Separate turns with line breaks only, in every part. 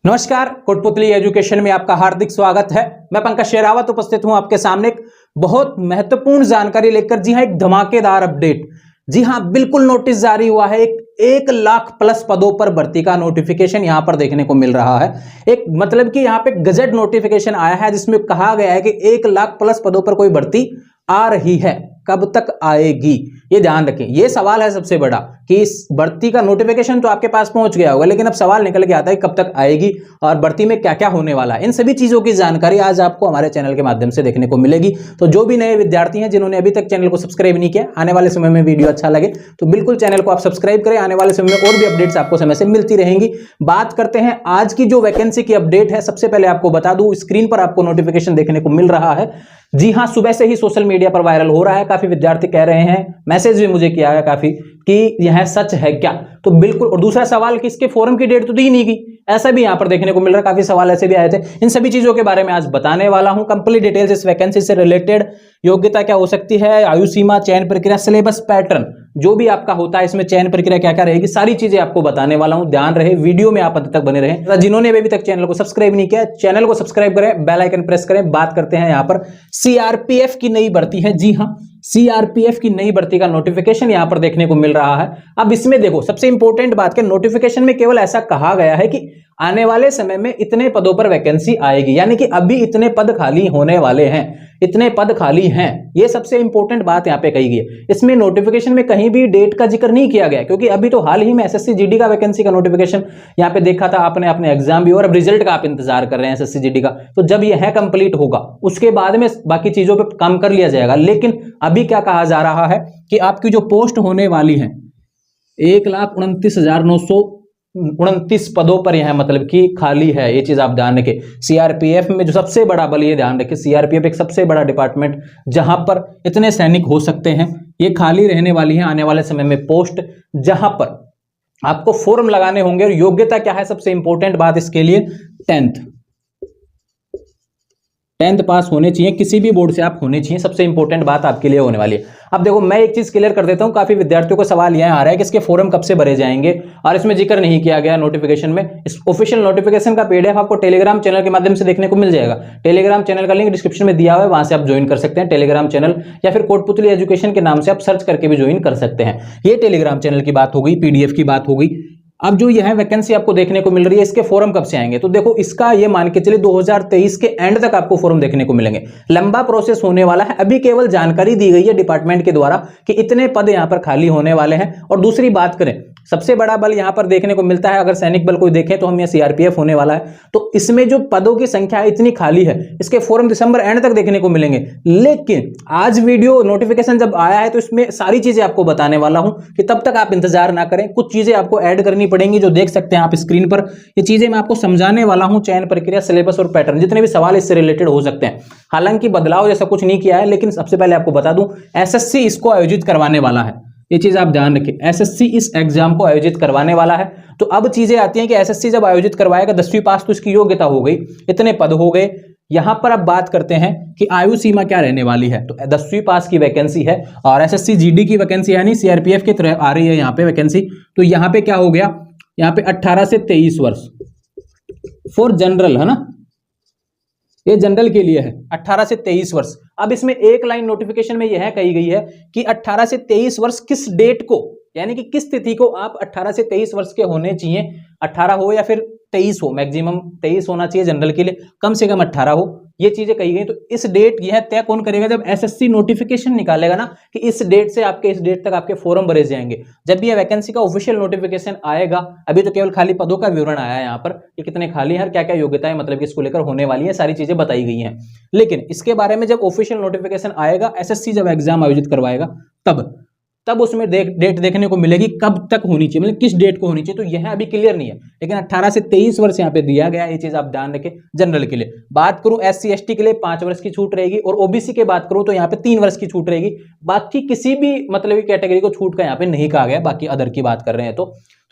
नमस्कार, कोटपुतली एजुकेशन में आपका हार्दिक स्वागत है। मैं पंकज शेरावत उपस्थित हूं आपके सामने एक बहुत महत्वपूर्ण जानकारी लेकर। जी हां, एक धमाकेदार अपडेट। जी हां, बिल्कुल नोटिस जारी हुआ है। एक लाख प्लस पदों पर भर्ती का नोटिफिकेशन यहां पर देखने को मिल रहा है। एक मतलब कि यहां पे गजट नोटिफिकेशन आया है जिसमें कहा गया है कि 1 लाख प्लस पदों पर कोई भर्ती आ रही है। कब तक आएगी ये ध्यान रखें। ये सवाल है सबसे बड़ा कि इस भर्ती का नोटिफिकेशन तो आपके पास पहुंच गया होगा, लेकिन अब सवाल निकल के आता है कब तक आएगी और भर्ती में क्या क्या होने वाला है। इन सभी चीजों की जानकारी आज आपको हमारे चैनल के माध्यम से देखने को मिलेगी। तो जो भी नए विद्यार्थी हैं जिन्होंने अभी तक चैनल को सब्सक्राइब नहीं किया, आने वाले समय में वीडियो अच्छा लगे तो बिल्कुल चैनल को आप सब्सक्राइब करें। आने वाले समय में और भी अपडेट्स आपको समय से मिलती रहेंगी। बात करते हैं आज की जो वैकेंसी की अपडेट है। सबसे पहले आपको बता दूं, स्क्रीन पर आपको नोटिफिकेशन देखने को मिल रहा है। जी हां, सुबह से ही सोशल मीडिया पर वायरल हो रहा है। काफी विद्यार्थी कह रहे हैं, मैसेज भी मुझे किया है काफी, कि यह सच है क्या। तो बिल्कुल। और दूसरा सवाल कि इसके फोरम की डेट तो दी नहीं गई, ऐसा भी यहां पर देखने को मिल रहा है। काफी सवाल ऐसे भी आए थे। इन सभी चीजों के बारे में आज बताने वाला हूं। कंप्लीट डिटेल्स इस वैकेंसी से रिलेटेड, योग्यता क्या हो सकती है, आयु सीमा, चयन प्रक्रिया, सिलेबस पैटर्न जो भी आपका होता है, इसमें चयन प्रक्रिया क्या क्या रहेगी, सारी चीजें आपको बताने वाला हूं। ध्यान रहे, वीडियो में आप अंत तक बने रहें। जिन्होंने अभी तक चैनल को सब्सक्राइब नहीं किया, चैनल को सब्सक्राइब करें, बेल आइकन प्रेस करें। बात करते हैं यहां पर सीआरपीएफ की नई भर्ती है। जी हां, सीआरपीएफ की नई भर्ती का नोटिफिकेशन यहां पर देखने को मिल रहा है। अब इसमें देखो, सबसे इंपॉर्टेंट बात के नोटिफिकेशन में केवल ऐसा कहा गया है कि आने वाले समय में इतने पदों पर वैकेंसी आएगी, यानी कि अभी इतने पद खाली होने वाले हैं, इतने पद खाली हैं। ये सबसे इंपॉर्टेंट बात यहां पे कही गई है। इसमें नोटिफिकेशन में कहीं भी डेट का जिक्र नहीं किया गया, क्योंकि अभी तो हाल ही में एसएससी जीडी का वैकेंसी का नोटिफिकेशन यहां पे देखा था आपने, अपने एग्जाम भी, और अब रिजल्ट का आप इंतजार कर रहे हैं एसएससी जीडी का। तो जब यह कंप्लीट होगा उसके बाद में बाकी चीजों पर काम कर लिया जाएगा। लेकिन अभी क्या कहा जा रहा है कि आपकी जो पोस्ट होने वाली है 1,29,929 पदों पर यह मतलब कि खाली है। ये चीज आप ध्यान रखें। सीआरपीएफ में जो सबसे बड़ा बल, ये ध्यान रखें, सीआरपीएफ एक सबसे बड़ा डिपार्टमेंट जहां पर इतने सैनिक हो सकते हैं, ये खाली रहने वाली है आने वाले समय में पोस्ट, जहां पर आपको फॉर्म लगाने होंगे। और योग्यता क्या है, सबसे इंपॉर्टेंट बात इसके लिए 10th पास होने चाहिए, किसी भी बोर्ड से आप होने चाहिए। सबसे इंपॉर्टेंट बात आपके लिए होने वाली है। अब देखो, मैं एक चीज क्लियर कर देता हूं। काफी विद्यार्थियों को सवाल यह आ रहा है कि इसके फॉर्म कब से भरे जाएंगे, और इसमें जिक्र नहीं किया गया नोटिफिकेशन में। इस ऑफिशियल नोटिफिकेशन का पीडीएफ आपको टेलीग्राम चैनल के माध्यम से देखने को मिल जाएगा। टेलीग्राम चैनल का लिंक डिस्क्रिप्शन में दिया हुआ है, वहां से आप ज्वाइन कर सकते हैं टेलीग्राम चैनल, या फिर कोटपुतली एजुकेशन के नाम से आप सर्च करके भी ज्वाइन कर सकते हैं। ये टेलीग्राम चैनल की बात हो गई, पीडीएफ की बात हो गई। अब जो यह वैकेंसी आपको देखने को मिल रही है, इसके फॉर्म कब से आएंगे, तो देखो इसका ये मान के चलिए 2023 के एंड तक आपको फॉर्म देखने को मिलेंगे। लंबा प्रोसेस होने वाला है। अभी केवल जानकारी दी गई है डिपार्टमेंट के द्वारा कि इतने पद यहां पर खाली होने वाले हैं। और दूसरी बात करें, सबसे बड़ा बल यहां पर देखने को मिलता है, अगर सैनिक बल कोई देखें तो हम ये सीआरपीएफ होने वाला है। तो इसमें जो पदों की संख्या इतनी खाली है, इसके फॉर्म दिसंबर एंड तक देखने को मिलेंगे। लेकिन आज वीडियो नोटिफिकेशन जब आया है तो इसमें सारी चीजें आपको बताने वाला हूं, कि तब तक आप इंतजार ना करें। कुछ चीजें आपको ऐड करनी पड़ेंगी, जो देख सकते हैं आप स्क्रीन पर। ये चीजें मैं आपको समझाने वाला हूं, चयन प्रक्रिया, सिलेबस और पैटर्न, जितने भी सवाल इससे रिलेटेड हो सकते हैं। हालांकि बदलाव जैसा कुछ नहीं किया है, लेकिन सबसे पहले आपको बता दूं, एसएससी इसको आयोजित करवाने वाला है। ये चीज आप ध्यान रखें, एसएससी इस एग्जाम को आयोजित करवाने वाला है। तो अब चीजें आती हैं कि एसएससी जब आयोजित करवाएगा, 10वीं पास तो इसकी योग्यता हो गई, इतने पद हो गए। यहां पर अब बात करते हैं कि आयु सीमा क्या रहने वाली है। तो 10वीं पास की वैकेंसी है, और एसएससी जीडी की वैकेंसी यानी सीआरपीएफ की तरह आ रही है यहाँ पे वैकेंसी। तो यहाँ पे क्या हो गया, यहाँ पे 18 से 23 वर्ष फॉर जनरल है ना, ये जनरल के लिए है, 18 से 23 वर्ष। अब इसमें एक लाइन नोटिफिकेशन में यह कही गई है कि 18 से 23 वर्ष किस डेट को, यानी कि किस तिथि को आप 18 से 23 वर्ष के होने चाहिए। 18 हो या फिर 23 हो, मैक्सिमम 23 होना चाहिए जनरल के लिए, कम से कम 18 हो। ये चीजें कही गई। तो इस डेट यह तय कौन करेगा, जब एसएससी नोटिफिकेशन निकालेगा ना, कि इस डेट से आपके इस डेट तक आपके फॉर्म भरे जाएंगे। जब भी यह वैकेंसी का ऑफिशियल नोटिफिकेशन आएगा, अभी तो केवल खाली पदों का विवरण आया है यहाँ पर कि कितने खाली हैं, क्या क्या योग्यताएं मतलब कि इसको लेकर होने वाली है, सारी चीजें बताई गई हैं। लेकिन इसके बारे में जब ऑफिशियल नोटिफिकेशन आएगा, एसएससी जब एग्जाम आयोजित करवाएगा, तब उसमें डेट देखने को मिलेगी कब तक होनी चाहिए, मतलब किस डेट को होनी चाहिए। तो यह अभी क्लियर नहीं है, लेकिन 18 से 23 वर्ष यहाँ पे दिया गया। ये चीज आप ध्यान रखें। जनरल के लिए बात करूं, एससी एसटी के लिए 5 वर्ष की छूट रहेगी, और ओबीसी के बात करूं तो यहाँ पे 3 वर्ष की छूट रहेगी। बाकी किसी भी मतलब कैटेगरी को छूट का यहाँ पे नहीं कहा गया। बाकी अदर की बात कर रहे हैं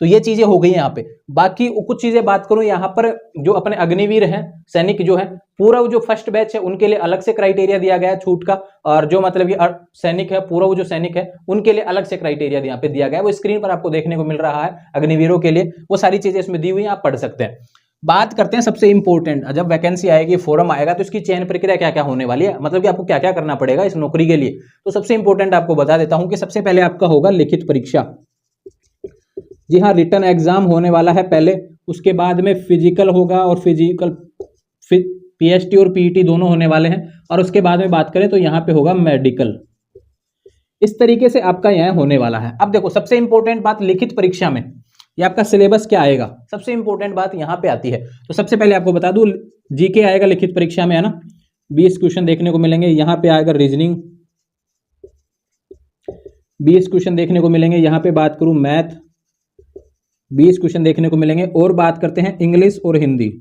तो ये चीजें हो गई यहाँ पे। बाकी कुछ चीजें बात करूं, यहाँ पर जो अपने अग्निवीर हैं, सैनिक जो है, पूरा जो फर्स्ट बैच है उनके लिए अलग से क्राइटेरिया दिया गया है छूट का, और जो मतलब कि सैनिक है, पूरा जो सैनिक है उनके लिए अलग से क्राइटेरिया यहाँ पे दिया गया है। वो स्क्रीन पर आपको देखने को मिल रहा है। अग्निवीरों के लिए वो सारी चीजें इसमें दी हुई हैं, आप पढ़ सकते हैं। बात करते हैं सबसे इंपॉर्टेंट, जब वैकेंसी आएगी, फॉर्म आएगा, तो इसकी चयन प्रक्रिया क्या क्या होने वाली है, मतलब कि आपको क्या क्या करना पड़ेगा इस नौकरी के लिए। तो सबसे इंपॉर्टेंट आपको बता देता हूं कि सबसे पहले आपका होगा लिखित परीक्षा। जी हाँ, रिटन एग्जाम होने वाला है पहले, उसके बाद में फिजिकल होगा, और फिजिकल पीएसटी और पीईटी दोनों होने वाले हैं, और उसके बाद में बात करें तो यहाँ पे होगा मेडिकल। इस तरीके से आपका यहाँ होने वाला है। अब देखो सबसे इंपॉर्टेंट बात लिखित परीक्षा में, ये आपका सिलेबस क्या आएगा, सबसे इंपॉर्टेंट बात यहाँ पे आती है। तो सबसे पहले आपको बता दूं, जीके आएगा लिखित परीक्षा में, है ना, 20 क्वेश्चन देखने को मिलेंगे। यहाँ पे आएगा रीजनिंग, 20 क्वेश्चन देखने को मिलेंगे। यहाँ पे बात करूं मैथ, 20 क्वेश्चन देखने को मिलेंगे। और बात करते हैं इंग्लिश और हिंदी,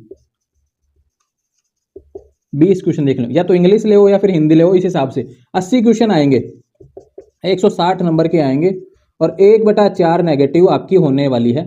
20 क्वेश्चन देख लो, या तो इंग्लिश ले हो या फिर हिंदी ले हो, इस हिसाब से 80 क्वेश्चन आएंगे, 160 नंबर के आएंगे, और 1/4 नेगेटिव आपकी होने वाली है।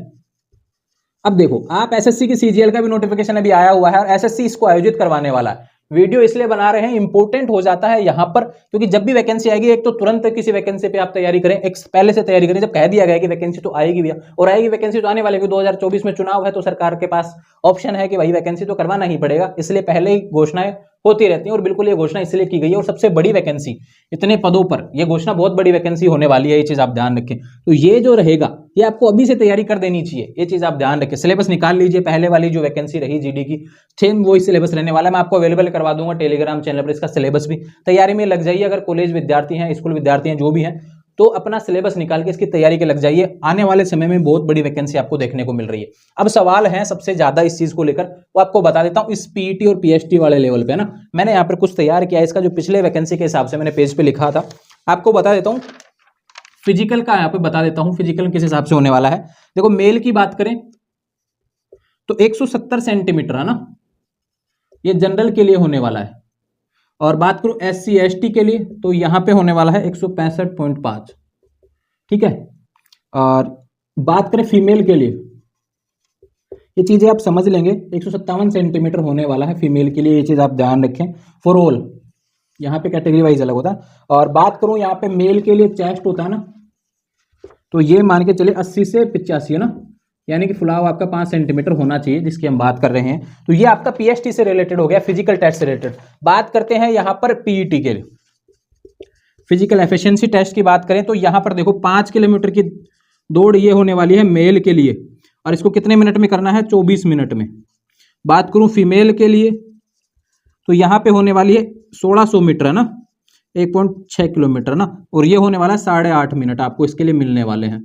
अब देखो, आप एसएससी की सीजीएल का भी नोटिफिकेशन अभी आया हुआ है, और एसएससी इसको आयोजित करवाने वाला है। वीडियो इसलिए बना रहे हैं, इंपॉर्टेंट हो जाता है यहां पर, क्योंकि जब भी वैकेंसी आएगी, एक तो तुरंत किसी वैकेंसी पे आप तैयारी करें, एक पहले से तैयारी करें। जब कह दिया गया कि वैकेंसी तो आएगी भैया, और आएगी वैकेंसी तो आने वाली है, 2024 में चुनाव है, तो सरकार के पास ऑप्शन है कि भाई वैकेंसी तो करवाना ही पड़ेगा, इसलिए पहले ही घोषणाएं होती रहती हैं। और बिल्कुल ये घोषणा इसलिए की गई है, और सबसे बड़ी वैकेंसी इतने पदों पर, ये घोषणा बहुत बड़ी वैकेंसी होने वाली है, ये चीज आप ध्यान रखें। तो ये जो रहेगा, ये आपको अभी से तैयारी कर देनी चाहिए, ये चीज आप ध्यान रखें। सिलेबस निकाल लीजिए, पहले वाली जो वैकेंसी रही जीडी की, सेम वही सिलेबस रहने वाला है। मैं आपको अवेलेबल करवा दूंगा टेलीग्राम चैनल पर, इसका सिलेबस भी तैयारी में लग जाइए। अगर कॉलेज विद्यार्थी हैं, स्कूल विद्यार्थी हैं, जो भी हैं, तो अपना सिलेबस निकाल के इसकी तैयारी के लग जाइए। आने वाले समय में बहुत बड़ी वैकेंसी आपको देखने को मिल रही है। अब सवाल है सबसे ज्यादा इस चीज को लेकर, वो आपको बता देता हूं, इस पीईटी और पीएसटी वाले लेवल पे, ना, मैंने यहाँ पर कुछ तैयार किया है। इसका जो पिछले वैकेंसी के हिसाब से मैंने पेज पे लिखा था, आपको बता देता हूँ। फिजिकल का यहाँ पे बता देता हूँ, फिजिकल किस हिसाब से होने वाला है। देखो, मेल की बात करें तो 170 सेंटीमीटर है ना, ये जनरल के लिए होने वाला है। और बात करूं SC ST के लिए, तो यहां पे होने वाला है 165.5, ठीक है। और बात करें फीमेल के लिए, ये चीजें आप समझ लेंगे, 157 सेंटीमीटर होने वाला है फीमेल के लिए, ये चीज आप ध्यान रखें। फॉर ऑल यहाँ पे कैटेगरी वाइज अलग होता है। और बात करूं यहाँ पे मेल के लिए, चेस्ट होता है ना, तो ये मान के चले 80 से 85 है ना, यानी कि फुलाव आपका 5 सेंटीमीटर होना चाहिए, जिसकी हम बात कर रहे हैं। तो ये आपका पीएसटी से रिलेटेड हो गया, फिजिकल टेस्ट से रिलेटेड। बात करते हैं यहां पर पीईटी के लिए, फिजिकल एफिशिएंसी टेस्ट की बात करें तो यहां पर देखो 5 किलोमीटर की दौड़ ये होने वाली है मेल के लिए, और इसको कितने मिनट में करना है, 24 मिनट में। बात करूं फीमेल के लिए, तो यहां पे होने वाली है 1600 मीटर है ना, 1.6 किलोमीटर ना, और ये होने वाला है 8.5 मिनट आपको इसके लिए मिलने वाले हैं।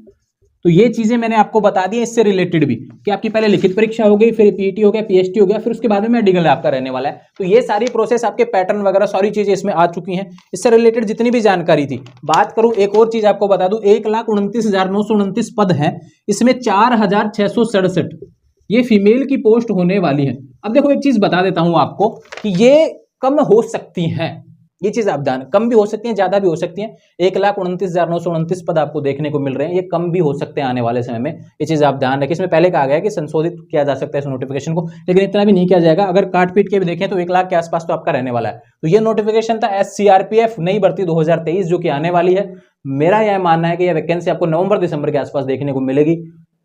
तो ये चीजें मैंने आपको बता दी, इससे रिलेटेड भी, कि आपकी पहले लिखित परीक्षा हो गई, फिर पीईटी हो गया, पीएसटी हो गया, फिर उसके बाद में मेडिकल आपका रहने वाला है। तो ये सारी प्रोसेस, आपके पैटर्न वगैरह सारी चीजें इसमें आ चुकी हैं। इससे रिलेटेड जितनी भी जानकारी थी, बात करूं एक और चीज आपको बता दूं, 1,29,929 पद हैं, इसमें 4,667 ये फीमेल की पोस्ट होने वाली है। अब देखो, एक चीज बता देता हूं आपको कि ये कम हो सकती हैं, ये चीज आप ध्यान, कम भी हो सकती हैं, ज्यादा भी हो सकती हैं। 1,29,929 पद आपको देखने को मिल रहे हैं, ये कम भी हो सकते हैं आने वाले समय में, ये चीज आप ध्यान रखें। इसमें पहले कहा गया है कि संशोधित किया जा सकता है इस नोटिफिकेशन को, लेकिन इतना भी नहीं किया जाएगा। अगर काट पीट के भी देखें तो 1 लाख के आसपास तो आपका रहने वाला है। तो ये नोटिफिकेशन था SCRPF नई भर्ती 2023 जो कि आने वाली है। मेरा यह मानना है कि यह वैकेंसी आपको नवंबर दिसंबर के आसपास देखने को मिलेगी।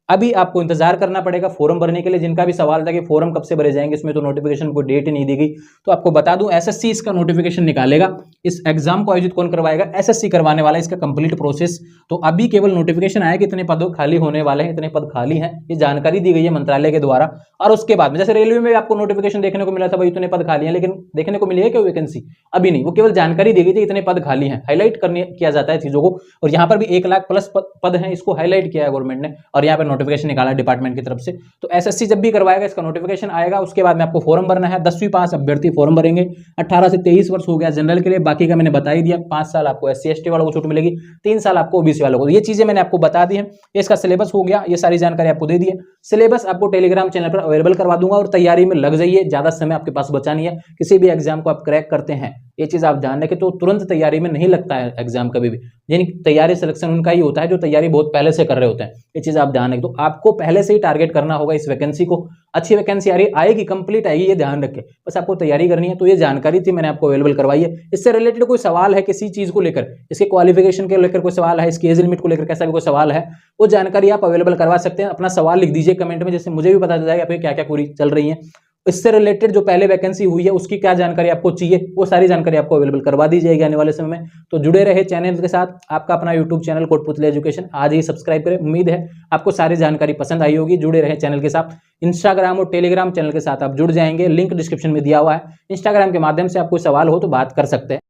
अभी आपको इंतजार करना पड़ेगा फॉर्म भरने के लिए। जिनका भी सवाल था कि फॉर्म कब से भरे जाएंगे, इसमें तो नोटिफिकेशन को डेट ही नहीं दी गई, तो आपको बता दूं एसएससी इसका नोटिफिकेशन निकालेगा। इस एग्जाम को आयोजित कौन करवाएगा, एसएससी करवाने वाला है इसका कंप्लीट प्रोसेस। तो अभी केवल नोटिफिकेशन आया कि इतने पद खाली होने वाले हैं, इतने पद खाली हैं, ये जानकारी दी गई है मंत्रालय के द्वारा। और उसके बाद में जैसे रेलवे में आपको नोटिफिकेशन देखने को मिला था भाई इतने पद खाली हैं, लेकिन देखने को मिली है क्या वैकेंसी, अभी नहीं, वो केवल जानकारी दी गई थी इतने पद खाली हैं, हाईलाइट किया जाता है चीजों को। और यहाँ पर भी 1 लाख प्लस पद हैं, इसको हाईलाइट किया है गवर्नमेंट ने, और यहाँ पर नोटिफिकेशन निकाला डिपार्टमेंट की तरफ से। तो एसएससी जब भी करवाएगा इसका नोटिफिकेशन आएगा, उसके बाद में आपको फॉर्म भरना है। 10वीं पास अभ्यर्थी फॉर्म भरेंगे। 18 से 23 वर्ष हो गया जनरल के लिए, बाकी का मैंने बता ही दिया। 5 साल आपको SC ST वालों को छूट मिलेगी, 3 साल आपको OBC वालों को। ये चीजें मैंने आपको बता दी है। इसका सिलेबस हो गया, ये सारी जानकारी आपको दे दी है। सिलेबस आपको टेलीग्राम चैनल पर अवेलेबल करवा दूंगा, और तैयारी में लग जाइए, ज्यादा समय आपके पास बचा नहीं है। किसी भी एग्जाम को आप क्रैक करते हैं, ये चीज़ आप ध्यान रखें। तो तुरंत तैयारी में नहीं लगता है एग्जाम कभी भी, यानी तैयारी सिलेक्शन उनका ही होता है जो तैयारी बहुत पहले से कर रहे होते हैं। ये चीज़ आप ध्यान रखें। तो आपको पहले से ही टारगेट करना होगा इस वैकेंसी को। अच्छी वैकेंसी आ रही आएगी, कंप्लीट आएगी, ये ध्यान रखें, बस आपको तैयारी करनी है। तो ये जानकारी थी, मैंने आपको अवेलेबल करवाई है। इससे रिलेटेड कोई सवाल है किसी चीज़ को लेकर, इसके क्वालिफिकेशन के लेकर कोई सवाल है, इसकी एज लिमिट को लेकर कैसा भी कोई सवाल है, वो जानकारी आप अवेलेबल करवा सकते हैं। अपना सवाल लिख दीजिए कमेंट में, जैसे मुझे भी पता चल जाएगा आपकी क्या क्या क्वेरी चल रही है। इससे रिलेटेड जो पहले वैकेंसी हुई है उसकी क्या जानकारी आपको चाहिए, वो सारी जानकारी आपको अवेलेबल करवा दी जाएगी आने वाले समय में। तो जुड़े रहे चैनल के साथ। आपका अपना यूट्यूब चैनल कोटपुतली एजुकेशन आज ही सब्सक्राइब करें। उम्मीद है आपको सारी जानकारी पसंद आई होगी। जुड़े रहे चैनल के साथ। इंस्टाग्राम और टेलीग्राम चैनल के साथ आप जुड़ जाएंगे, लिंक डिस्क्रिप्शन में दिया हुआ है। इंस्टाग्राम के माध्यम से आप कोई सवाल हो तो बात कर सकते हैं।